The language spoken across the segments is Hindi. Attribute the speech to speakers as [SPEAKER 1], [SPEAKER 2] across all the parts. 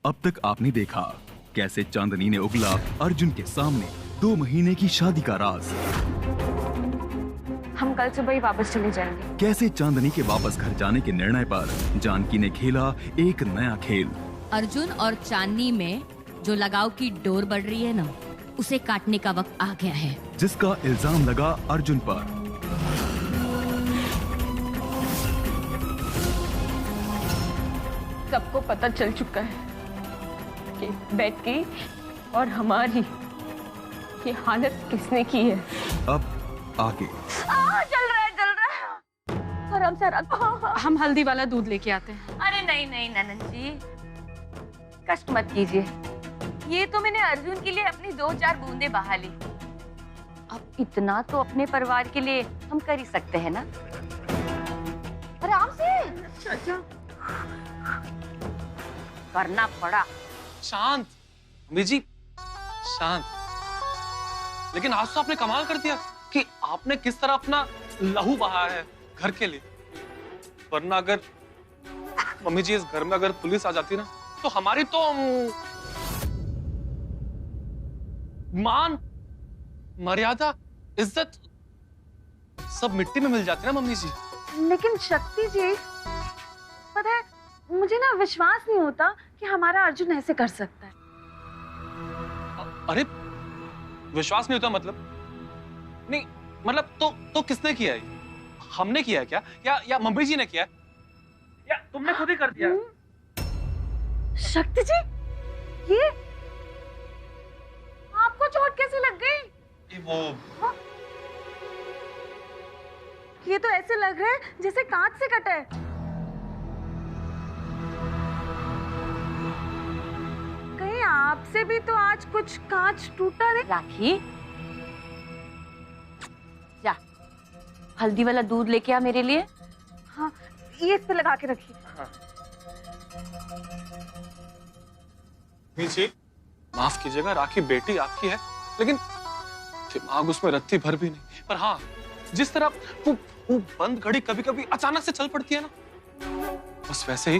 [SPEAKER 1] अब तक आपने देखा कैसे चांदनी ने उगला अर्जुन के सामने 2 महीने की शादी का राज।
[SPEAKER 2] हम कल सुबह ही वापस चले जाएंगे।
[SPEAKER 1] कैसे चांदनी के वापस घर जाने के निर्णय पर जानकी ने खेला एक नया खेल।
[SPEAKER 3] अर्जुन और चांदनी में जो लगाव की डोर बढ़ रही है ना, उसे काटने का वक्त आ गया है।
[SPEAKER 1] जिसका इल्जाम लगा अर्जुन पर।
[SPEAKER 2] सबको पता चल चुका है कि बेटी और हमारी ये हालत किसने की है।
[SPEAKER 1] अब आगे
[SPEAKER 2] जल रहा है। आराम से आराम।
[SPEAKER 4] हम हल्दी वाला दूध लेके आते हैं।
[SPEAKER 2] अरे नहीं नहीं ननद जी, कष्ट मत कीजिए। ये तो मैंने अर्जुन के लिए अपनी 2-4 बूंदे बहा ली। अब इतना तो अपने परिवार के लिए हम कर ही सकते हैं ना। आराम से। अच्छा करना पड़ा।
[SPEAKER 5] शांत अम्मी जी, शांत। लेकिन आज तो आपने कमाल कर दिया कि आपने किस तरह अपना लहू बहाया है घर के लिए। वरना अगर मम्मी जी इस घर में अगर पुलिस आ जाती ना, तो हमारी तो मान मर्यादा इज्जत सब मिट्टी में मिल जाती ना मम्मी जी।
[SPEAKER 6] लेकिन शक्ति जी, पता है मुझे ना विश्वास नहीं होता कि हमारा अर्जुन ऐसे कर सकता है।
[SPEAKER 5] अरे विश्वास नहीं होता मतलब? नहीं मतलब तो किसने किया है? हमने किया है क्या या मम्मी जी ने किया है? या तुमने खुद ही कर दिया?
[SPEAKER 6] शक्ति जी, ये आपको चोट कैसे लग गई?
[SPEAKER 5] वो
[SPEAKER 6] ये तो ऐसे लग रहा है जैसे कांच से कटा है। कहीं आपसे भी तो आज कुछ कांच टूटा नहीं?
[SPEAKER 2] राखी, जा हल्दी वाला दूध लेके आ मेरे लिए।
[SPEAKER 6] हाँ, ये इस पे लगा के रखिए।
[SPEAKER 5] जी माफ कीजिएगा, राखी बेटी आपकी है, लेकिन दिमाग उसमें रत्ती भर भी नहीं। पर हाँ, जिस तरह वो बंद घड़ी कभी कभी अचानक से चल पड़ती है ना, बस वैसे ही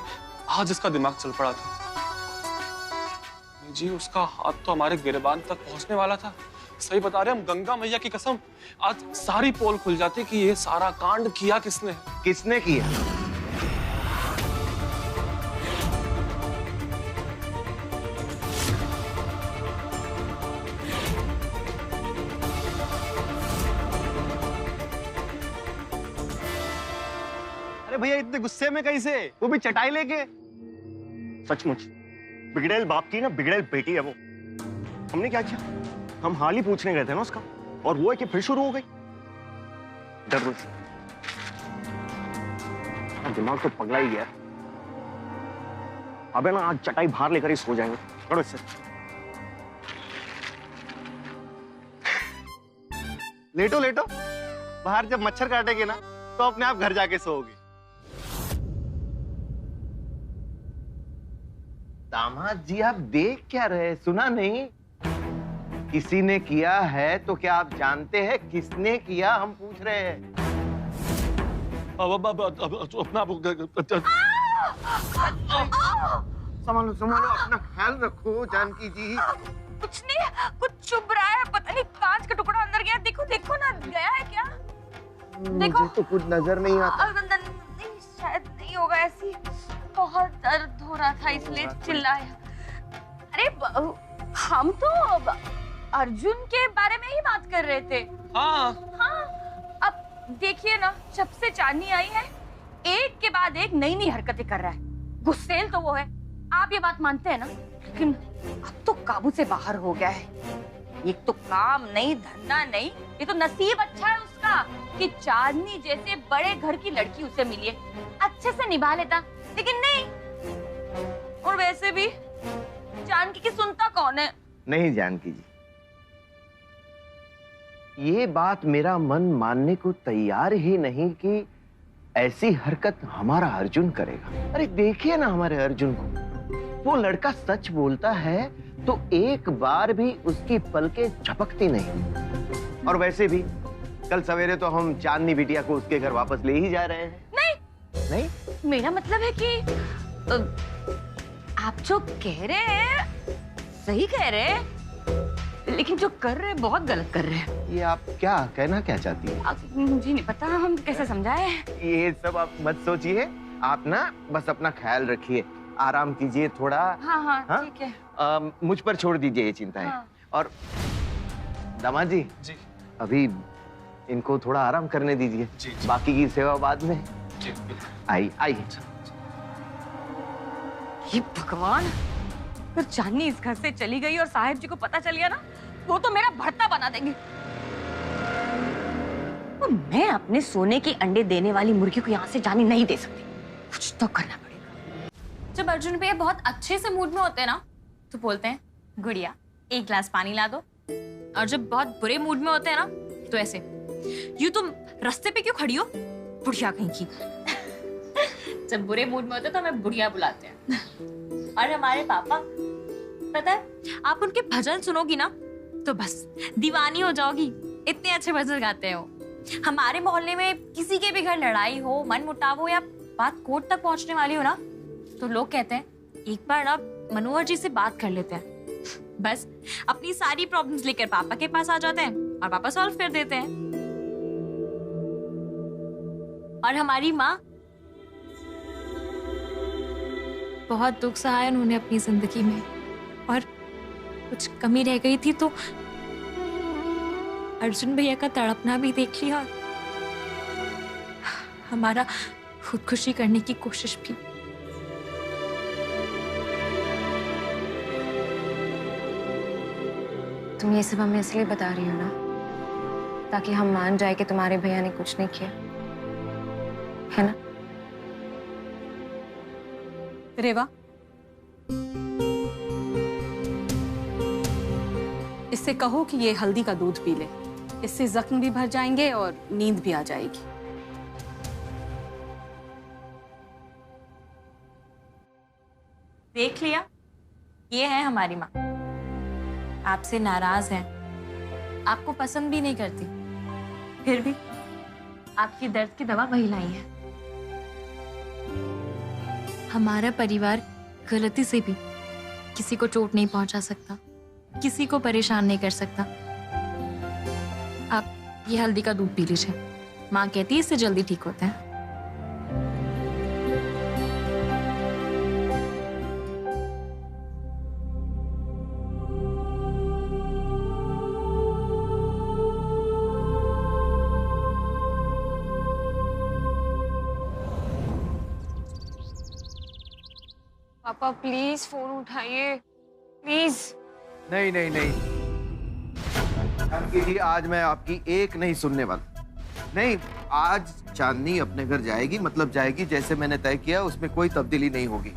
[SPEAKER 5] आज इसका दिमाग चल पड़ा था। जी उसका हाथ तो हमारे गिरबान तक पहुंचने वाला था। सही बता रहे हम, गंगा मैया की कसम, आज सारी पोल खुल जाती कि ये सारा कांड किया किसने।
[SPEAKER 7] किसने किया?
[SPEAKER 8] अरे भैया इतने गुस्से में कैसे, वो भी चटाई लेके?
[SPEAKER 7] सचमुच बिगड़ेल बाप की ना बिगड़ेल बेटी है वो। हमने क्या किया? हम हाल ही पूछने गए थे ना उसका, और वो है कि फिर शुरू हो गई। डर से दिमाग तो पगला ही गया। अबे ना आज चटाई बाहर लेकर ही सो जाएंगे। करो इससे।
[SPEAKER 8] लेटो लेटो, बाहर जब मच्छर काटेंगे ना तो अपने आप घर जाके सोओगे।
[SPEAKER 7] दामाद जी आप देख क्या रहे? सुना नहीं? किसी ने किया है तो क्या आप जानते हैं किसने किया? हम पूछ रहे हैं। संभालो संभालो, अपना ख्याल रखो जानकी जी।
[SPEAKER 2] कुछ नहीं, कुछ चुभ रहा है। पता नहीं कांच का टुकड़ा अंदर गया। देखो देखो ना, गया है क्या? देखो
[SPEAKER 7] मुझे तो कुछ नजर नहीं आता।
[SPEAKER 2] नहीं, शायद नहीं होगा। ऐसी बहुत दर्द हो रहा था इसलिए चिल्लाया। अरे हम तो अर्जुन के बारे में ही बात कर रहे थे।
[SPEAKER 5] हाँ
[SPEAKER 2] अब देखिए ना, जब से चांदनी आई है एक के बाद एक नई नई हरकतें कर रहा है। गुस्सेल तो वो है, आप ये बात मानते हैं ना? लेकिन अब तो काबू से बाहर हो गया है। एक तो काम नहीं, धंधा नहीं, ये तो नसीब अच्छा है उसका कि चांदनी जैसे बड़े घर की लड़की उसे मिली है। अच्छे से निभा लेता, लेकिन नहीं। और वैसे भी जानकी की सुनता कौन है?
[SPEAKER 7] नहीं जानकी जी, ये बात मेरा मन मानने को तैयार ही नहीं कि ऐसी हरकत हमारा अर्जुन करेगा। अरे देखिए ना हमारे अर्जुन को, वो लड़का सच बोलता है तो एक बार भी उसकी पलकें झपकती नहीं। और वैसे भी कल सवेरे तो हम चांदनी बिटिया को उसके घर वापस ले ही जा रहे हैं।
[SPEAKER 2] नहीं
[SPEAKER 7] नहीं,
[SPEAKER 2] मेरा मतलब है कि आप जो कह रहे हैं सही कह रहे हैं, लेकिन जो कर रहे हैं बहुत गलत कर रहे हैं।
[SPEAKER 7] ये आप क्या कहना क्या चाहती हैं?
[SPEAKER 2] मुझे नहीं पता हम कैसे समझाए।
[SPEAKER 7] ये सब आप मत सोचिए, आप ना बस अपना ख्याल रखिए, आराम कीजिए थोड़ा।
[SPEAKER 2] हाँ हाँ,
[SPEAKER 7] हाँ?
[SPEAKER 2] ठीक है।
[SPEAKER 7] मुझ पर छोड़ दीजिए ये चिंताएं।
[SPEAKER 2] हाँ।
[SPEAKER 7] और दामाद जी,
[SPEAKER 5] जी
[SPEAKER 7] अभी इनको थोड़ा आराम करने दीजिए,
[SPEAKER 5] जी।
[SPEAKER 7] बाकी की सेवा बाद में।
[SPEAKER 5] जी बिल्कुल।
[SPEAKER 7] आई आई।
[SPEAKER 2] ये भगवान, अगर चांदनी इस घर से चली गई और साहिब जी को पता चल गया ना, वो तो मेरा भर्ता बना देंगे। तो मैं अपने सोने के अंडे देने वाली मुर्गी को यहाँ से जाने नहीं दे सकती, कुछ तो करना पड़ेगा।
[SPEAKER 3] जब अर्जुन भैया बहुत अच्छे से मूड में होते हैं ना तो बोलते हैं गुड़िया एक गिलास पानी ला दो, और जब बहुत बुरे मूड में होते हैं ना तो ऐसे, यूं तुम रास्ते पे क्यों खड़ी हो बुढ़िया कहीं की। जब बुरे मूड में होते हैं तो हमें बुढ़िया बुलाते हैं। और हमारे पापा, पता है आप उनके भजन सुनोगी ना तो बस दीवानी हो जाओगी, इतने अच्छे भजन गाते हैं वो। हमारे मोहल्ले में किसी के भी घर लड़ाई हो, मन मुटाव हो या बात कोर्ट तक पहुंचने वाली हो ना, तो लोग कहते हैं एक बार आप मनोहर जी से बात कर लेते हैं। बस अपनी सारी प्रॉब्लम्स लेकर पापा के पास आ जाते हैं और पापा सॉल्व कर देते हैं। और हमारी माँ, बहुत दुख सहा उन्होंने अपनी जिंदगी में, और कुछ कमी रह गई थी तो अर्जुन भैया का तड़पना भी देख लिया और हमारा खुदकुशी करने की कोशिश भी।
[SPEAKER 6] तुम ये सब हमें इसलिए बता रही हो ना, ताकि हम मान जाए कि तुम्हारे भैया ने कुछ नहीं किया, है ना?
[SPEAKER 4] रेवा, इससे कहो कि ये हल्दी का दूध पी ले, इससे जख्म भी भर जाएंगे और नींद भी आ जाएगी।
[SPEAKER 3] देख लिया, ये है हमारी माँ, आपसे नाराज है, आपको पसंद भी नहीं करती, फिर भी आपकी दर्द की दवा वही लाई है। हमारा परिवार गलती से भी किसी को चोट नहीं पहुंचा सकता, किसी को परेशान नहीं कर सकता। आप ये हल्दी का दूध पी लीजिए, माँ कहती है इससे जल्दी ठीक होता है।
[SPEAKER 6] पापा प्लीज फोन उठाइए, प्लीज।
[SPEAKER 7] नहीं नहीं नहीं जानकी जी, आज मैं आपकी एक नहीं सुनने वाला। नहीं, आज चांदनी अपने घर जाएगी, मतलब जाएगी, जैसे मैंने तय किया उसमें कोई तब्दीली नहीं होगी।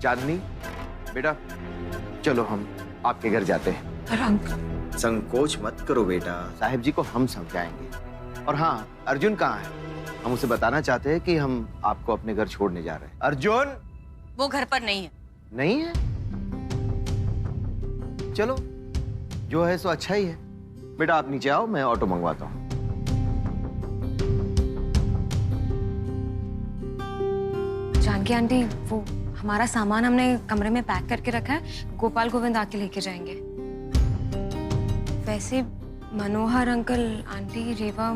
[SPEAKER 7] चांदनी बेटा, चलो हम आपके घर जाते हैं।
[SPEAKER 3] पर अंकल,
[SPEAKER 7] संकोच मत करो बेटा, साहिब जी को हम समझाएंगे। और हाँ, अर्जुन कहाँ है? हम उसे बताना चाहते हैं कि हम आपको अपने घर छोड़ने जा रहे हैं। अर्जुन
[SPEAKER 2] वो घर पर नहीं है।
[SPEAKER 7] नहीं है? चलो, जो है सो अच्छा ही है। बेटा आप नीचे आओ, मैं ऑटो मंगवाता हूँ।
[SPEAKER 6] जानकी आंटी, वो हमारा सामान हमने कमरे में पैक करके रखा है, गोपाल गोविंद आके लेके जाएंगे। वैसे मनोहर अंकल, आंटी, रेवा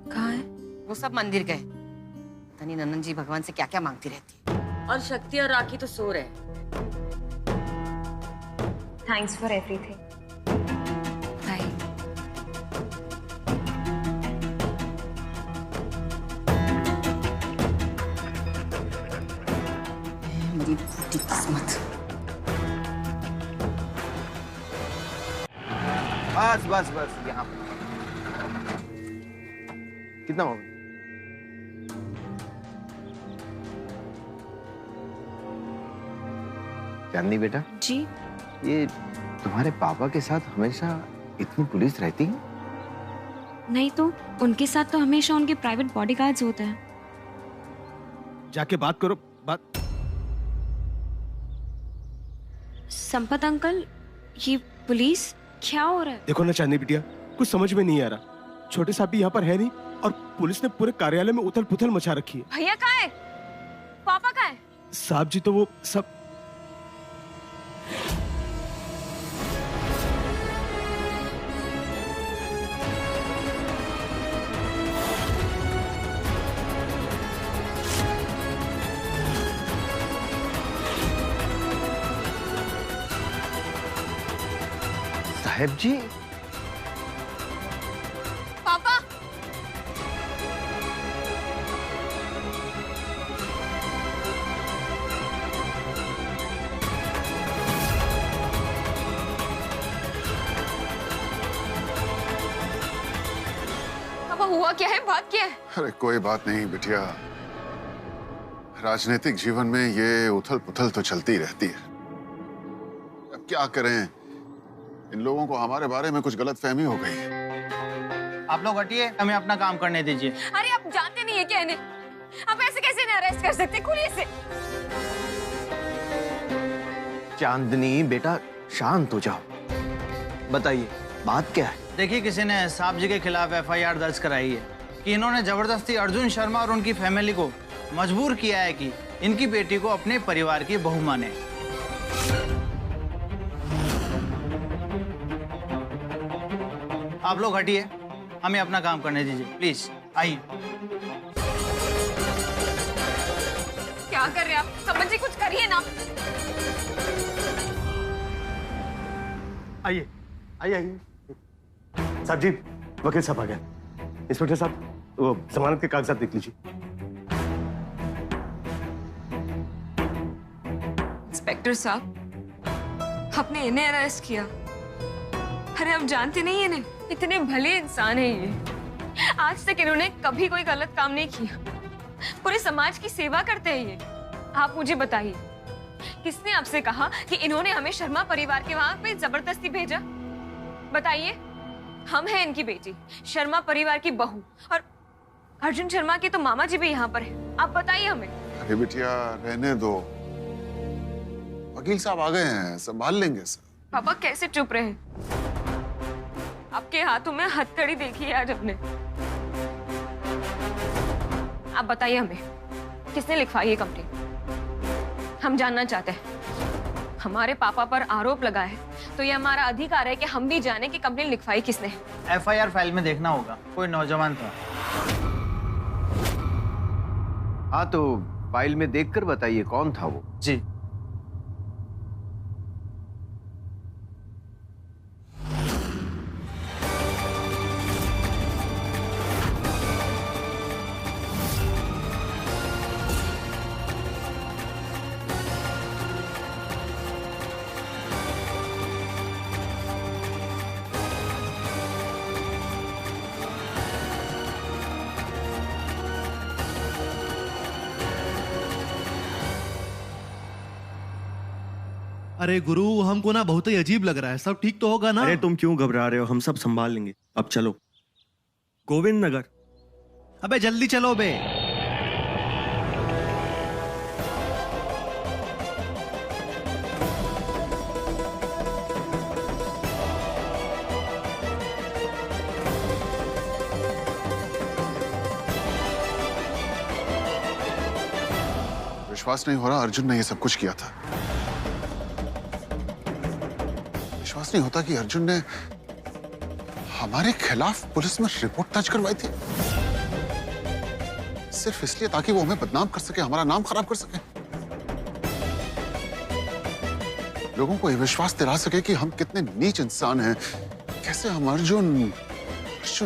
[SPEAKER 6] कहाँ है?
[SPEAKER 2] वो सब मंदिर गए। पता नहीं नंदन जी भगवान से क्या क्या मांगती रहती है। और शक्ति और राखी तो सो रहे।
[SPEAKER 6] Thanks for everything. बाय।
[SPEAKER 2] मेरी फूटी किस्मत।
[SPEAKER 7] बस बस बस, यहाँ कितना हो गया? चांदनी बेटा
[SPEAKER 6] जी,
[SPEAKER 7] ये तुम्हारे पापा के साथ हमेशा इतनी पुलिस रहती है?
[SPEAKER 6] नहीं तो उनके साथ तो हमेशा उनके प्राइवेट बॉडीगार्ड्स होते हैं।
[SPEAKER 9] जाके बात करो, बात।
[SPEAKER 6] संपत अंकल, ये पुलिस क्या हो रहा है?
[SPEAKER 9] देखो ना चांदनी बिटिया, कुछ समझ में नहीं आ रहा। छोटे साहब भी यहाँ पर है नहीं और पुलिस ने पूरे कार्यालय में उथल पुथल मचा रखी है।
[SPEAKER 6] भैया कहाँ है? पापा कहाँ है?
[SPEAKER 9] साहब जी तो वो सब
[SPEAKER 7] साहेब जी।
[SPEAKER 3] पापा, पापा हुआ क्या है, बात क्या है?
[SPEAKER 10] अरे कोई बात नहीं बिटिया, राजनीतिक जीवन में ये उथल पुथल तो चलती रहती है। अब क्या करें, इन लोगों को हमारे बारे में कुछ गलतफहमी हो गई है।
[SPEAKER 11] आप लोग हटिए, हमें अपना काम करने दीजिए।
[SPEAKER 3] अरे आप जानते नहीं है क्या इन्हें? आप ऐसे कैसे इन्हें अरेस्ट कर सकते? खुलिए से।
[SPEAKER 7] चांदनी बेटा शांत हो जाओ, बताइए बात क्या है?
[SPEAKER 11] देखिए, किसी ने साहब जी के खिलाफ FIR दर्ज कराई है कि इन्होंने जबरदस्ती अर्जुन शर्मा और उनकी फैमिली को मजबूर किया है कि इनकी बेटी को अपने परिवार की बहू माने। आप लोग हटिए, हमें अपना काम करने दीजिए प्लीज। आइए।
[SPEAKER 3] क्या कर रहे हैं आप? समझिए, कुछ करिए ना।
[SPEAKER 9] आइए आइए आइए। साहब जी, वकील साहब आ गए। इंस्पेक्टर साहब, वो जमानत के कागजात देख लीजिए।
[SPEAKER 6] इंस्पेक्टर साहब, आपने इन्हें अरेस्ट किया? अरे आप जानते नहीं इन्हें, इतने भले इंसान है ये। आज तक इन्होंने कभी कोई गलत काम नहीं किया, पूरे समाज की सेवा करते हैं ये। आप मुझे बताइए, किसने आपसे कहा कि इन्होंने हमें शर्मा परिवार के वहां पे जबरदस्ती भेजा? बताइए। हम हैं इनकी बेटी, शर्मा परिवार की बहू, और अर्जुन शर्मा के तो मामा जी भी यहाँ पर हैं। आप बताइए हमें।
[SPEAKER 10] अरे बिटिया रहने दो, वकील साहब आ गए हैं, संभाल लेंगे सर।
[SPEAKER 6] पापा कैसे चुप रहे? आपके हाथों में हथकड़ी देखी है आज अपने। आप बताइए हमें, किसने लिखवाई है कंप्लेंट? हम जानना चाहते हैं। हमारे पापा पर आरोप लगा है तो ये हमारा अधिकार है कि हम भी जाने कि कंप्लेंट लिखवाई किसने है।
[SPEAKER 11] FIR फाइल में देखना होगा, कोई नौजवान था।
[SPEAKER 7] हाँ तो फाइल में देखकर बताइए कौन था वो।
[SPEAKER 11] जी।
[SPEAKER 12] अरे गुरु, हमको ना बहुत ही अजीब लग रहा है। सब ठीक तो होगा ना?
[SPEAKER 9] अरे तुम क्यों घबरा रहे हो, हम सब संभाल लेंगे। अब चलो गोविंद नगर।
[SPEAKER 12] अबे जल्दी चलो बे।
[SPEAKER 10] विश्वास नहीं हो रहा अर्जुन ने ये सब कुछ किया था। विश्वास नहीं होता कि अर्जुन ने हमारे खिलाफ पुलिस में रिपोर्ट दर्ज करवाई थी, सिर्फ इसलिए ताकि वो हमें बदनाम कर सके, हमारा नाम खराब कर सके, लोगों को ये विश्वास दिला सके कि हम कितने नीच इंसान हैं, कैसे हम अर्जुन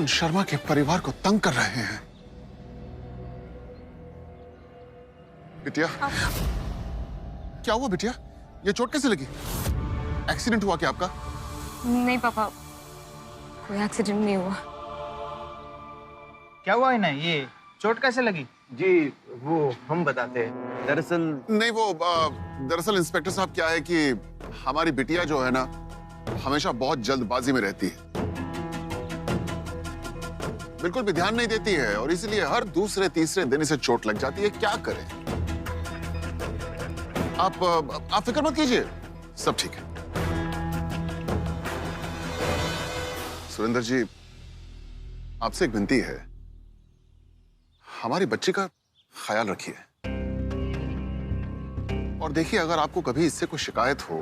[SPEAKER 10] शर्मा के परिवार को तंग कर रहे हैं। बिटिया, क्या हुआ बिटिया? ये चोट कैसे लगी? एक्सीडेंट हुआ क्या आपका?
[SPEAKER 6] नहीं पापा, कोई एक्सीडेंट नहीं हुआ।
[SPEAKER 11] क्या हुआ इन्हें? ये चोट कैसे लगी?
[SPEAKER 7] जी वो हम बताते हैं। दरअसल
[SPEAKER 10] नहीं, वो दरअसल इंस्पेक्टर साहब क्या है कि हमारी बिटिया जो है ना, हमेशा बहुत जल्दबाजी में रहती है, बिल्कुल भी ध्यान नहीं देती है, और इसलिए हर दूसरे तीसरे दिन इसे चोट लग जाती है। क्या करें? आप फिक्र मत कीजिए, सब ठीक है। सुरेंद्र जी, आपसे एक विनती है, हमारी बच्ची का ख्याल रखिए, और देखिए अगर आपको कभी इससे कोई शिकायत हो,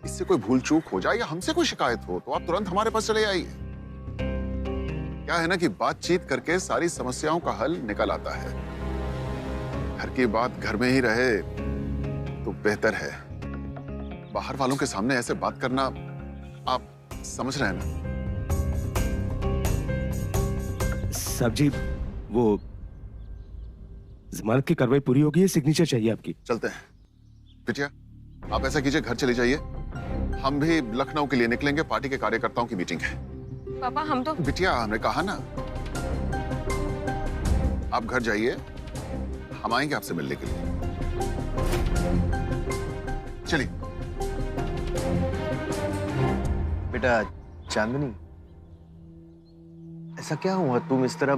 [SPEAKER 10] इससे कोई भूल चूक हो जाए या हमसे कोई शिकायत हो, तो आप तुरंत हमारे पास चले आइए। क्या है ना कि बातचीत करके सारी समस्याओं का हल निकल आता है। घर की बात घर में ही रहे तो बेहतर है। बाहर वालों के सामने ऐसे बात करना आप समझ रहे हैं ना?
[SPEAKER 9] साहब जी, वो जमानत की कार्रवाई पूरी हो गई है, सिग्नेचर चाहिए आपकी।
[SPEAKER 10] चलते हैं। बिटिया, आप ऐसा कीजिए, घर चले जाइए। हम भी लखनऊ के लिए निकलेंगे, पार्टी के कार्यकर्ताओं की मीटिंग है।
[SPEAKER 6] पापा हम तो।
[SPEAKER 10] बिटिया, हमने कहा ना, आप घर जाइए, हम आएंगे आपसे मिलने के लिए। चलिए।
[SPEAKER 7] बेटा चांदनी, ऐसा क्या हुआ? तुम इस तरह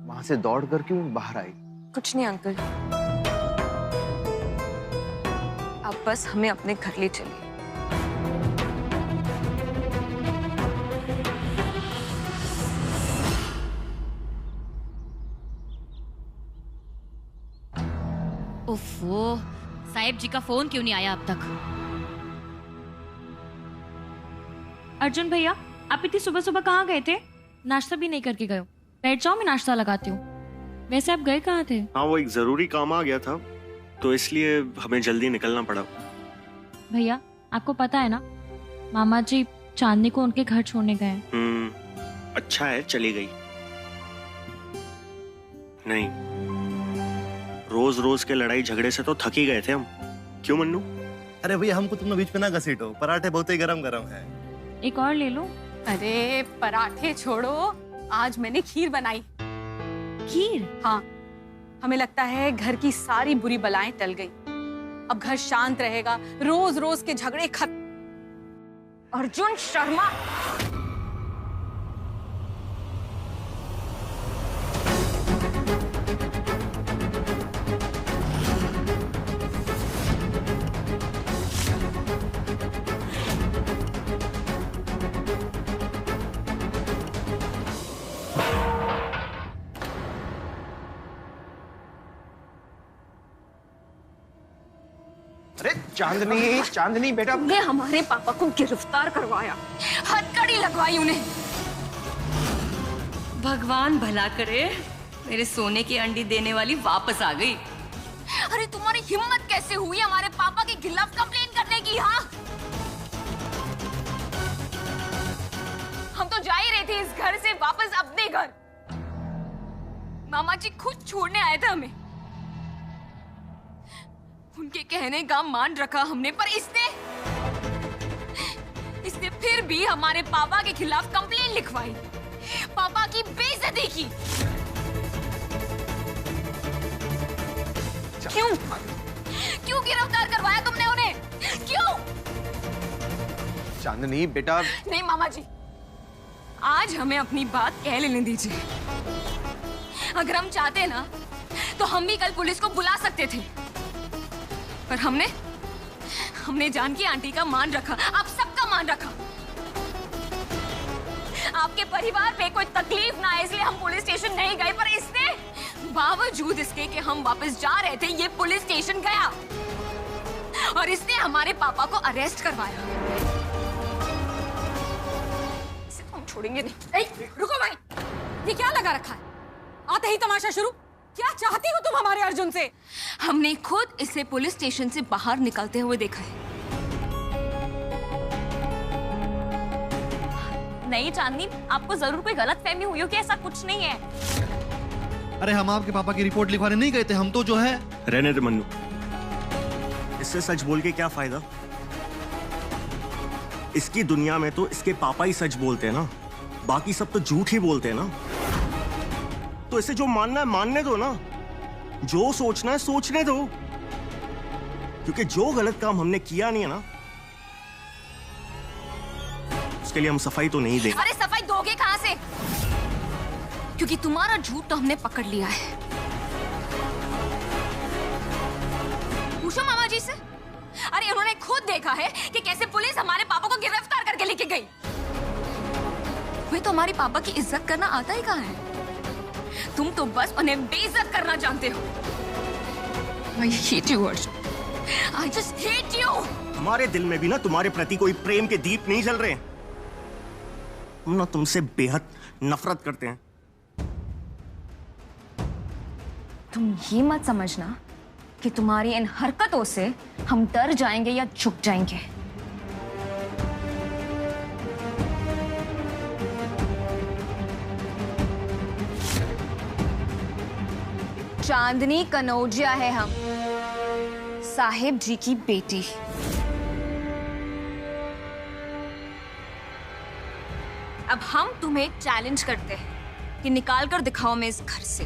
[SPEAKER 7] वहां से दौड़ कर क्यों बाहर आई?
[SPEAKER 6] कुछ नहीं अंकल, आप बस हमें अपने घर ले चलिए।
[SPEAKER 3] ओफो, साहिब जी का फोन क्यों नहीं आया अब तक? अर्जुन भैया, आप इतनी सुबह सुबह कहाँ गए थे? नाश्ता भी नहीं करके गए हो। बैठ जाओ, मैं नाश्ता लगाती हूँ। वैसे आप गए कहाँ थे?
[SPEAKER 9] हाँ, वो एक जरूरी काम आ गया था, तो इसलिए हमें जल्दी निकलना पड़ा।
[SPEAKER 3] भैया, आपको पता है ना, मामा जी चांदनी को उनके घर छोड़ने गए।
[SPEAKER 9] अच्छा है चली गई। नहीं, रोज रोज के लड़ाई झगड़े से तो थक ही गए थे हम। क्यों मन्नू?
[SPEAKER 12] अरे भैया, हमको तुम बीच में ना घसीटो, पराठे बहुत ही गरम गरम है।
[SPEAKER 3] एक और ले लो।
[SPEAKER 4] अरे पराठे छोड़ो, आज मैंने खीर बनाई।
[SPEAKER 3] खीर?
[SPEAKER 4] हाँ, हमें लगता है घर की सारी बुरी बलाएं टल गई। अब घर शांत रहेगा, रोज रोज के झगड़े खत्म।
[SPEAKER 2] अर्जुन शर्मा,
[SPEAKER 7] अरे चांदनी, चांदनी बेटा,
[SPEAKER 6] तुमने हमारे पापा को गिरफ्तार करवाया, हथकड़ी लगवाई उन्हें।
[SPEAKER 2] भगवान भला करे, मेरे सोने की अंडी देने वाली वापस आ गई।
[SPEAKER 6] अरे तुम्हारी हिम्मत कैसे हुई हमारे पापा के खिलाफ कंप्लेन करने की? हाँ, हम तो जा ही रहे थे इस घर से वापस अपने घर। मामा जी खुद छोड़ने आए थे हमें। उनके कहने का मान रखा हमने, पर इसने फिर भी हमारे पापा के खिलाफ कंप्लेन लिखवाई, पापा की बेइज्जती की। क्यों गिरफ्तार करवाया तुमने उन्हें? क्यों?
[SPEAKER 7] चांदनी बेटा,
[SPEAKER 6] नहीं मामा जी, आज हमें अपनी बात कह लेने दीजिए। अगर हम चाहते ना तो हम भी कल पुलिस को बुला सकते थे, पर हमने जानकी आंटी का मान रखा, आप सबका मान रखा। आपके परिवार पे कोई तकलीफ ना आए इसलिए हम पुलिस स्टेशन नहीं गए, पर इसने बावजूद इसके कि हम वापस जा रहे थे, ये पुलिस स्टेशन गया और इसने हमारे पापा को अरेस्ट करवाया। इसे तो हम छोड़ेंगे नहीं।
[SPEAKER 4] रुको भाई, ये क्या लगा रखा है? आते ही तमाशा शुरू? क्या चाहती हो तुम हमारे अर्जुन से?
[SPEAKER 6] हमने खुद इसे पुलिस स्टेशन से बाहर निकलते हुए देखा है।
[SPEAKER 3] नहीं चांदनी, आपको जरूर कोई गलतफहमी हुई हो कि ऐसा कुछ नहीं है।
[SPEAKER 12] अरे हम आपके पापा की रिपोर्ट लिखवाने नहीं गए थे, हम तो जो है।
[SPEAKER 9] रहने दे मन्नू, इससे सच बोल के क्या फायदा? इसकी दुनिया में तो इसके पापा ही सच बोलते हैं ना, बाकी सब तो झूठ ही बोलते हैं ना। तो इसे जो मानना है मानने दो ना, जो सोचना है सोचने दो, क्योंकि जो गलत काम हमने किया नहीं है ना, उसके लिए हम सफाई तो नहीं देंगे।
[SPEAKER 6] अरे सफाई दोगे कहां से? क्योंकि तुम्हारा झूठ तो हमने पकड़ लिया है। पूछो मामा जी से। अरे उन्होंने खुद देखा है कि कैसे पुलिस हमारे पापा को गिरफ्तार करके लेके गई। वे तो हमारे पापा की इज्जत करना आता ही कहां है? तुम तो बस उन्हें बेइज्जत करना जानते हो। I hate you, Arjun. I just hate you.
[SPEAKER 9] हमारे दिल में भी ना तुम्हारे प्रति कोई प्रेम के दीप नहीं जल रहे हैं। हम ना तुमसे बेहद नफरत करते हैं।
[SPEAKER 6] तुम ये मत समझना कि तुम्हारी इन हरकतों से हम डर जाएंगे या झुक जाएंगे। चांदनी कनौजिया है हम, साहिब जी की बेटी। अब हम तुम्हें चैलेंज करते हैं कि निकाल कर दिखाओ मैं इस घर से।